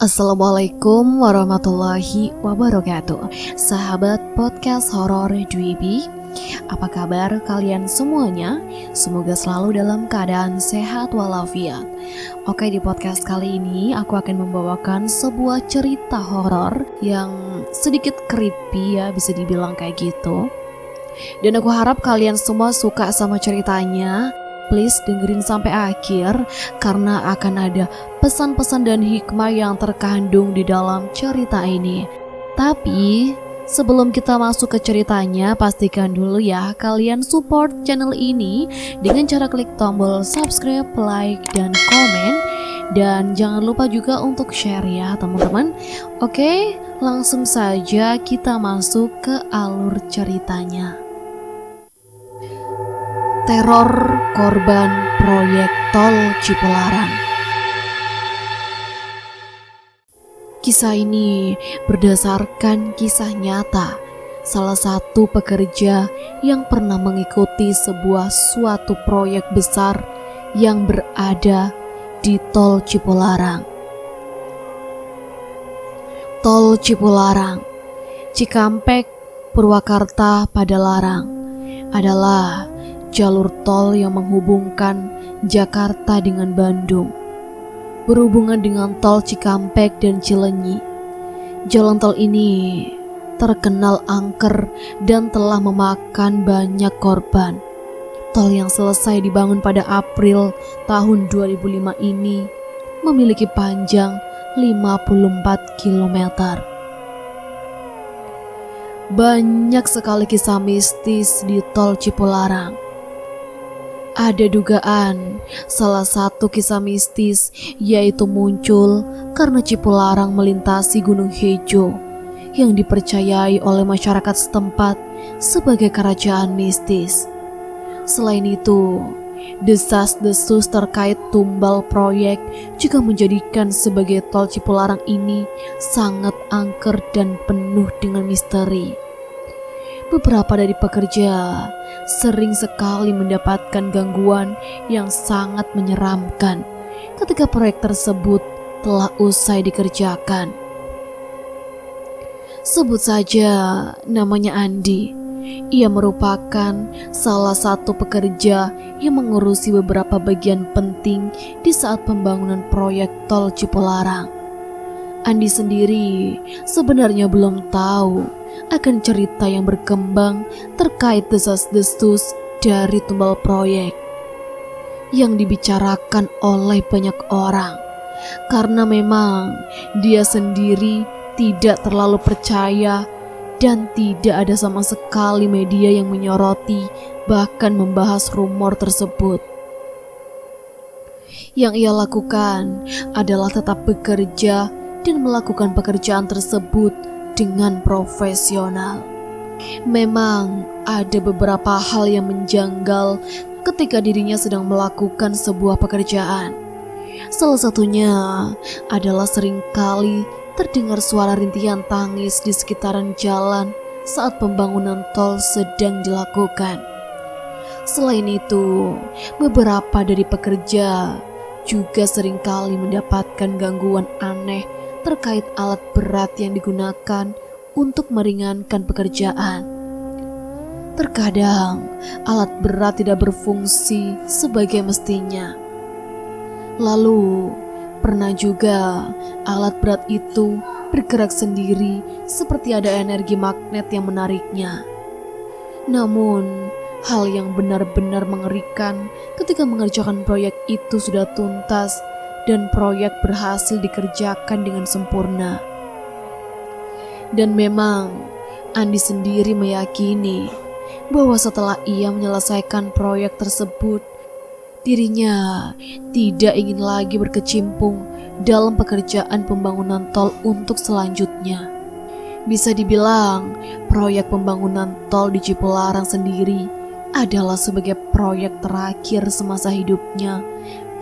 Assalamualaikum warahmatullahi wabarakatuh. Sahabat podcast horor Dwibi, apa kabar kalian semuanya? Semoga selalu dalam keadaan sehat walafiat. Oke, di podcast kali ini aku akan membawakan sebuah cerita horor yang sedikit creepy ya, bisa dibilang kayak gitu. Dan aku harap kalian semua suka sama ceritanya. Please dengerin sampai akhir karena akan ada pesan-pesan dan hikmah yang terkandung di dalam cerita ini. Tapi sebelum kita masuk ke ceritanya, pastikan dulu ya kalian support channel ini dengan cara klik tombol subscribe, like, dan komen. Dan jangan lupa juga untuk share ya teman-teman. Oke, langsung saja kita masuk ke alur ceritanya. Teror korban proyek tol Cipularang. Kisah ini berdasarkan kisah nyata salah satu pekerja yang pernah mengikuti suatu proyek besar yang berada di tol Cipularang. Tol Cipularang, Cikampek, Purwakarta, Padalarang adalah jalur tol yang menghubungkan Jakarta dengan Bandung, berhubungan dengan tol Cikampek dan Cilenyi. Jalan tol ini terkenal angker dan telah memakan banyak korban. Tol yang selesai dibangun pada April tahun 2005 ini memiliki panjang 54 km. Banyak sekali kisah mistis di tol Cipularang. Ada dugaan salah satu kisah mistis yaitu muncul karena Cipularang melintasi Gunung Hejo yang dipercayai oleh masyarakat setempat sebagai kerajaan mistis. Selain itu, desas-desus terkait tumbal proyek juga menjadikan sebagai tol Cipularang ini sangat angker dan penuh dengan misteri. Beberapa dari pekerja sering sekali mendapatkan gangguan yang sangat menyeramkan ketika proyek tersebut telah usai dikerjakan. Sebut saja namanya Andi. Ia merupakan salah satu pekerja yang mengurusi beberapa bagian penting di saat pembangunan proyek tol Cipularang. Andi sendiri sebenarnya belum tahu akan cerita yang berkembang terkait desas-desus dari tumbal proyek yang dibicarakan oleh banyak orang, karena memang dia sendiri tidak terlalu percaya dan tidak ada sama sekali media yang menyoroti bahkan membahas rumor tersebut. Yang ia lakukan adalah tetap bekerja dan melakukan pekerjaan tersebut dengan profesional. Memang ada beberapa hal yang menjanggal ketika dirinya sedang melakukan sebuah pekerjaan. Salah satunya adalah seringkali terdengar suara rintihan tangis di sekitaran jalan saat pembangunan tol sedang dilakukan. Selain itu, beberapa dari pekerja juga seringkali mendapatkan gangguan aneh terkait alat berat yang digunakan untuk meringankan pekerjaan. Terkadang alat berat tidak berfungsi sebagai mestinya. Lalu pernah juga alat berat itu bergerak sendiri seperti ada energi magnet yang menariknya. Namun hal yang benar-benar mengerikan ketika mengerjakan proyek itu sudah tuntas dan proyek berhasil dikerjakan dengan sempurna. Dan memang Andi sendiri meyakini bahwa setelah ia menyelesaikan proyek tersebut, dirinya tidak ingin lagi berkecimpung dalam pekerjaan pembangunan tol untuk selanjutnya. Bisa dibilang proyek pembangunan tol di Cipularang sendiri adalah sebagai proyek terakhir semasa hidupnya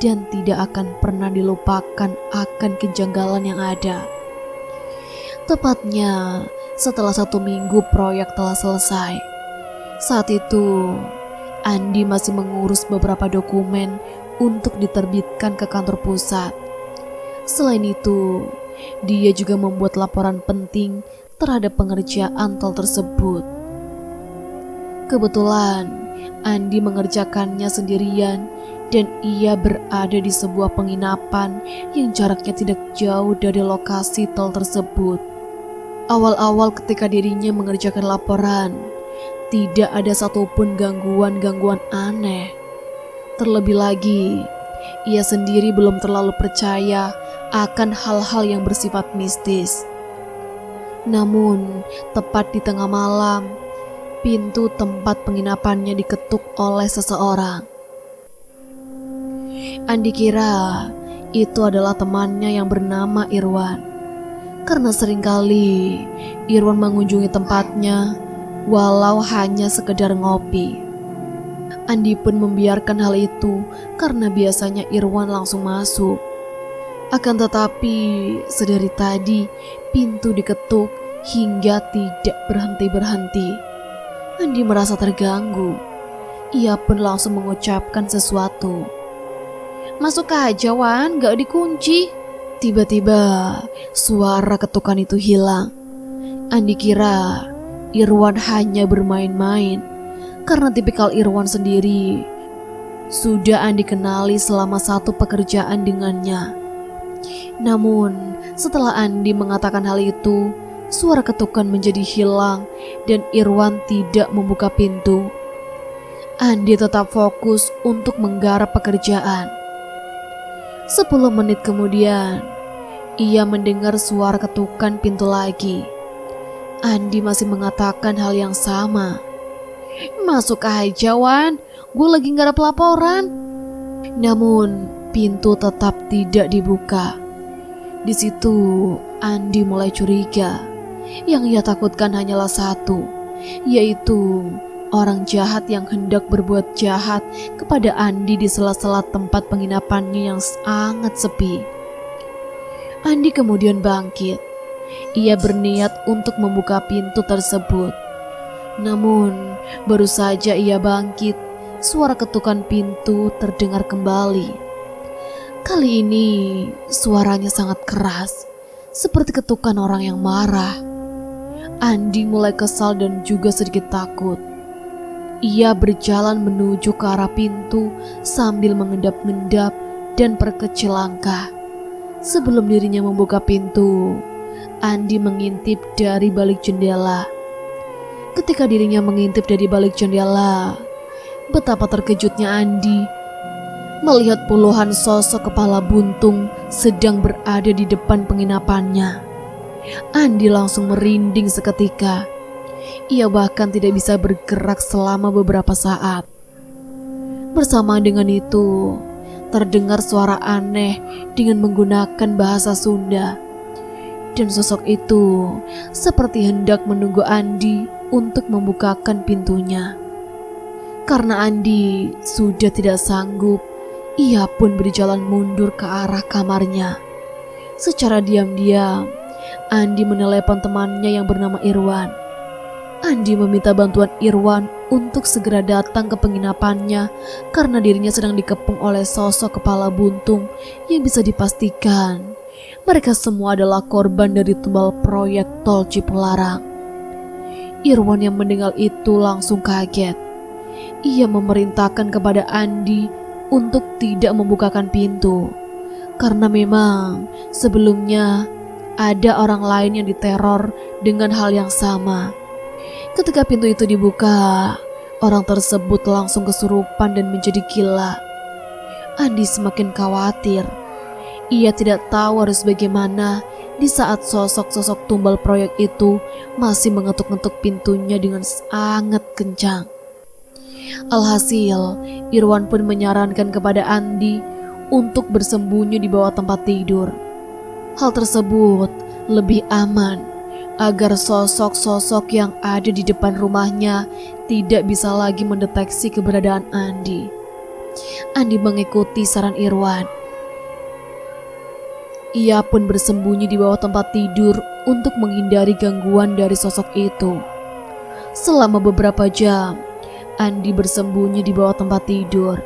dan tidak akan pernah dilupakan akan kejanggalan yang ada. Tepatnya setelah 1 minggu proyek telah selesai. Saat itu, Andi masih mengurus beberapa dokumen untuk diterbitkan ke kantor pusat. Selain itu, dia juga membuat laporan penting terhadap pengerjaan tol tersebut. Kebetulan Andi mengerjakannya sendirian dan ia berada di sebuah penginapan yang jaraknya tidak jauh dari lokasi tol tersebut. Awal-awal ketika dirinya mengerjakan laporan, tidak ada satupun gangguan-gangguan aneh. Terlebih lagi, ia sendiri belum terlalu percaya akan hal-hal yang bersifat mistis. Namun, tepat di tengah malam, pintu tempat penginapannya diketuk oleh seseorang. Andi kira itu adalah temannya yang bernama Irwan. Karena seringkali Irwan mengunjungi tempatnya walau hanya sekedar ngopi. Andi pun membiarkan hal itu karena biasanya Irwan langsung masuk. Akan tetapi sedari tadi pintu diketuk hingga tidak berhenti-berhenti. Andi merasa terganggu. Ia pun langsung mengucapkan sesuatu. "Masuk aja Wan, gak dikunci." Tiba-tiba suara ketukan itu hilang. Andi kira Irwan hanya bermain-main karena tipikal Irwan sendiri sudah Andi kenali selama satu pekerjaan dengannya. Namun setelah Andi mengatakan hal itu, suara ketukan menjadi hilang dan Irwan tidak membuka pintu. Andi tetap fokus untuk menggarap pekerjaan. 10 menit kemudian, ia mendengar suara ketukan pintu lagi. Andi masih mengatakan hal yang sama. "Masuk aja Wan, gue lagi garap laporan." Namun pintu tetap tidak dibuka. Di situ Andi mulai curiga. Yang ia takutkan hanyalah satu, yaitu orang jahat yang hendak berbuat jahat kepada Andi di sela-sela tempat penginapannya yang sangat sepi. Andi kemudian bangkit. Ia berniat untuk membuka pintu tersebut. Namun baru saja ia bangkit, suara ketukan pintu terdengar kembali. Kali ini suaranya sangat keras, seperti ketukan orang yang marah. Andi mulai kesal dan juga sedikit takut. Ia berjalan menuju ke arah pintu sambil mengendap-endap dan perkecil langkah. Sebelum dirinya membuka pintu, Andi mengintip dari balik jendela. Ketika dirinya mengintip dari balik jendela, betapa terkejutnya Andi melihat puluhan sosok kepala buntung sedang berada di depan penginapannya. Andi langsung merinding seketika. Ia bahkan tidak bisa bergerak selama beberapa saat. Bersama dengan itu, terdengar suara aneh dengan menggunakan bahasa Sunda. Dan sosok itu seperti hendak menunggu Andi untuk membukakan pintunya. Karena Andi sudah tidak sanggup, ia pun berjalan mundur ke arah kamarnya. Secara diam-diam, Andi menelepon temannya yang bernama Irwan. Andi meminta bantuan Irwan untuk segera datang ke penginapannya karena dirinya sedang dikepung oleh sosok kepala buntung yang bisa dipastikan mereka semua adalah korban dari tumbal proyek tol Cipularang. Irwan yang mendengar itu langsung kaget. Ia memerintahkan kepada Andi untuk tidak membukakan pintu karena memang sebelumnya ada orang lain yang diteror dengan hal yang sama. Ketika pintu itu dibuka, orang tersebut langsung kesurupan dan menjadi gila. Andi semakin khawatir. Ia tidak tahu harus bagaimana di saat sosok-sosok tumbal proyek itu masih mengetuk-ngetuk pintunya dengan sangat kencang. Alhasil, Irwan pun menyarankan kepada Andi untuk bersembunyi di bawah tempat tidur. Hal tersebut lebih aman agar sosok-sosok yang ada di depan rumahnya tidak bisa lagi mendeteksi keberadaan Andi. Andi mengikuti saran Irwan. Ia pun bersembunyi di bawah tempat tidur untuk menghindari gangguan dari sosok itu. Selama beberapa jam, Andi bersembunyi di bawah tempat tidur.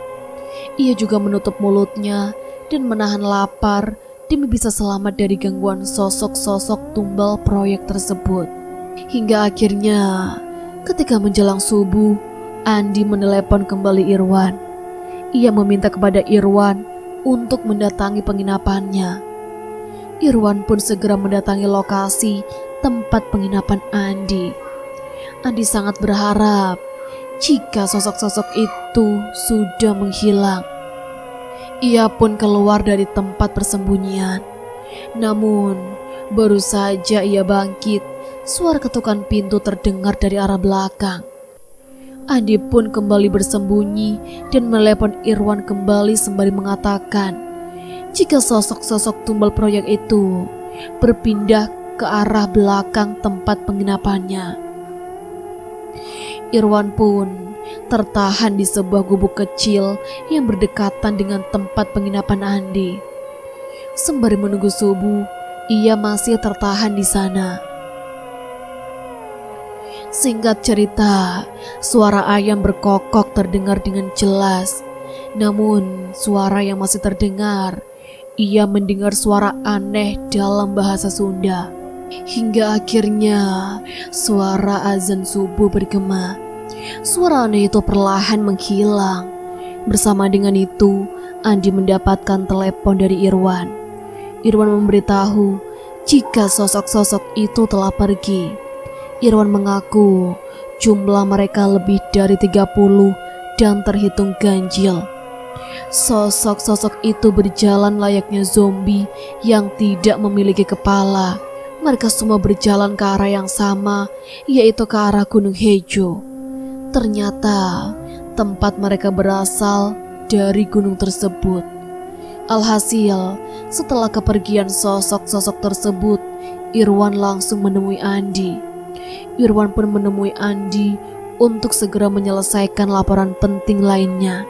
Ia juga menutup mulutnya dan menahan lapar demi bisa selamat dari gangguan sosok-sosok tumbal proyek tersebut. Hingga akhirnya ketika menjelang subuh, Andi menelepon kembali Irwan. Ia meminta kepada Irwan untuk mendatangi penginapannya. Irwan pun segera mendatangi lokasi tempat penginapan Andi. Andi sangat berharap jika sosok-sosok itu sudah menghilang. Ia pun keluar dari tempat persembunyian. Namun, baru saja ia bangkit, suara ketukan pintu terdengar dari arah belakang. Andi pun kembali bersembunyi dan menelepon Irwan kembali sembari mengatakan jika sosok-sosok tumbal proyek itu berpindah ke arah belakang tempat penginapannya. Irwan pun tertahan di sebuah gubuk kecil yang berdekatan dengan tempat penginapan Andi. Sembari menunggu subuh, ia masih tertahan di sana. Singkat cerita, suara ayam berkokok terdengar dengan jelas. Namun, suara yang masih terdengar, ia mendengar suara aneh dalam bahasa Sunda. Hingga akhirnya suara azan subuh bergema. Suara aneh itu perlahan menghilang. Bersama dengan itu, Andi mendapatkan telepon dari Irwan. Irwan memberitahu jika sosok-sosok itu telah pergi. Irwan mengaku jumlah mereka lebih dari 30 dan terhitung ganjil. Sosok-sosok itu berjalan layaknya zombie yang tidak memiliki kepala. Mereka semua berjalan ke arah yang sama, yaitu ke arah Gunung Hejo. Ternyata tempat mereka berasal dari gunung tersebut. Alhasil, setelah kepergian sosok-sosok tersebut, Irwan langsung menemui Andi. Irwan pun menemui Andi untuk segera menyelesaikan laporan penting lainnya.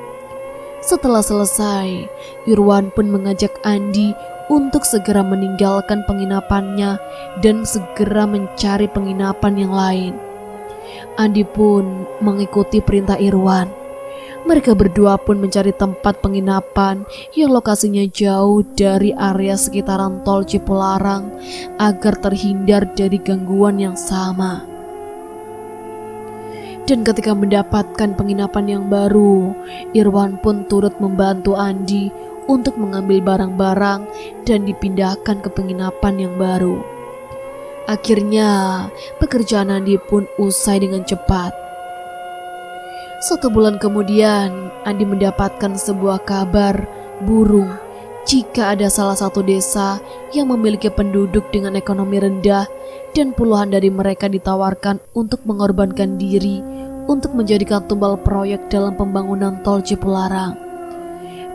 Setelah selesai, Irwan pun mengajak Andi untuk segera meninggalkan penginapannya dan segera mencari penginapan yang lain. Andi pun mengikuti perintah Irwan. Mereka berdua pun mencari tempat penginapan yang lokasinya jauh dari area sekitaran tol Cipularang agar terhindar dari gangguan yang sama. Dan ketika mendapatkan penginapan yang baru, Irwan pun turut membantu Andi untuk mengambil barang-barang dan dipindahkan ke penginapan yang baru. Akhirnya, pekerjaan Andi pun usai dengan cepat. 1 bulan kemudian, Andi mendapatkan sebuah kabar burung jika ada salah satu desa yang memiliki penduduk dengan ekonomi rendah dan puluhan dari mereka ditawarkan untuk mengorbankan diri untuk menjadikan tumbal proyek dalam pembangunan tol Cipularang.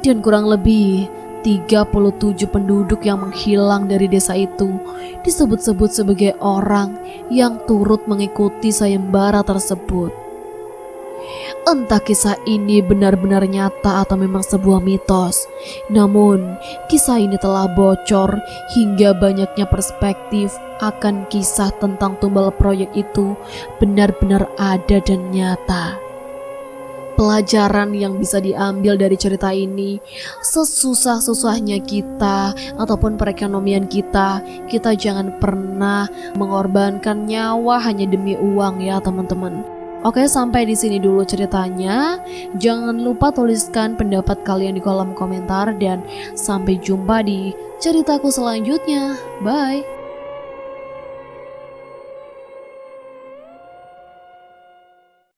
Dan kurang lebih 37 penduduk yang menghilang dari desa itu disebut-sebut sebagai orang yang turut mengikuti sayembara tersebut. Entah kisah ini benar-benar nyata atau memang sebuah mitos. Namun, kisah ini telah bocor hingga banyaknya perspektif akan kisah tentang tumbal proyek itu benar-benar ada dan nyata. Pelajaran yang bisa diambil dari cerita ini, sesusah-susahnya kita ataupun perekonomian kita jangan pernah mengorbankan nyawa hanya demi uang ya teman-teman. Oke, sampai di sini dulu ceritanya. Jangan lupa tuliskan pendapat kalian di kolom komentar dan sampai jumpa di ceritaku selanjutnya. Bye.